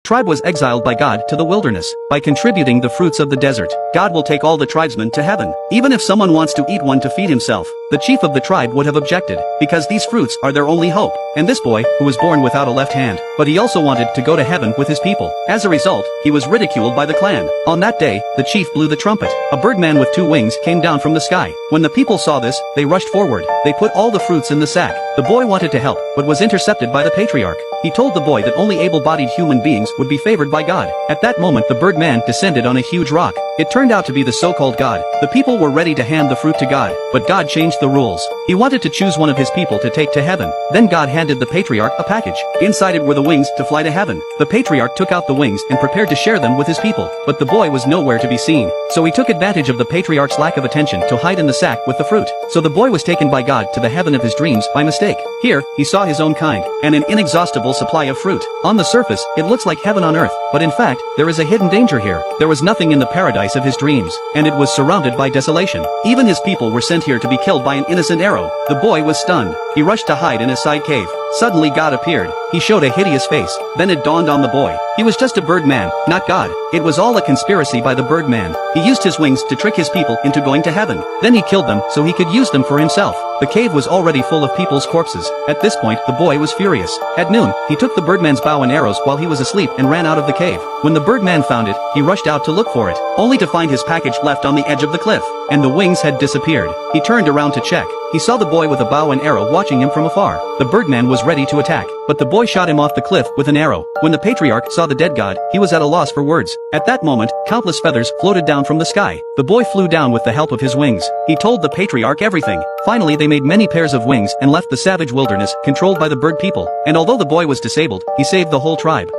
Tribe was exiled by God to the wilderness. By contributing the fruits of the desert, God will take all the tribesmen to heaven. Even if someone wants to eat one to feed himself, the chief of the tribe would have objected, because these fruits are their only hope. And this boy, who was born without a left hand, but he also wanted to go to heaven with his people. As a result, he was ridiculed by the clan. On that day, the chief blew the trumpet. A birdman with 2 wings came down from the sky. When the people saw this, they rushed forward. They put all the fruits in the sack. The boy wanted to help, but was intercepted by the patriarch. He told the boy that only able-bodied human beings would be favored by God. At that moment, the birdman descended on a huge rock. It turned out to be the so-called God. The people were ready to hand the fruit to God, but God changed the rules. He wanted to choose one of his people to take to heaven. Then God handed the patriarch a package. Inside it were the wings to fly to heaven. The patriarch took out the wings and prepared to share them with his people, but the boy was nowhere to be seen. So he took advantage of the patriarch's lack of attention to hide in the sack with the fruit. So the boy was taken by God to the heaven of his dreams by mistake. Here, he saw his own kind, and an inexhaustible supply of fruit. On the surface, it looks like heaven on earth, but in fact, there is a hidden danger here. There was nothing in the paradise of his dreams, and it was surrounded by desolation. Even his people were sent here to be killed by an innocent arrow. The boy was stunned. He rushed to hide in a side cave. Suddenly God appeared. He showed a hideous face. Then it dawned on the boy. He was just a birdman, not God. It was all a conspiracy by the birdman. He used his wings to trick his people into going to heaven. Then he killed them so he could use them for himself. The cave was already full of people's corpses. At this point, the boy was furious. At noon, he took the birdman's bow and arrows while he was asleep and ran out of the cave. When the birdman found it, he rushed out to look for it, only to find his package left on the edge of the cliff, and the wings had disappeared. He turned around to check. He saw the boy with a bow and arrow watching him from afar. The birdman was ready to attack, but the boy shot him off the cliff with an arrow. When the patriarch saw the dead god, he was at a loss for words. At that moment, countless feathers floated down from the sky. The boy flew down with the help of his wings. He told the patriarch everything. Finally, they made many pairs of wings and left the savage wilderness controlled by the bird people. And although the boy was disabled, he saved the whole tribe.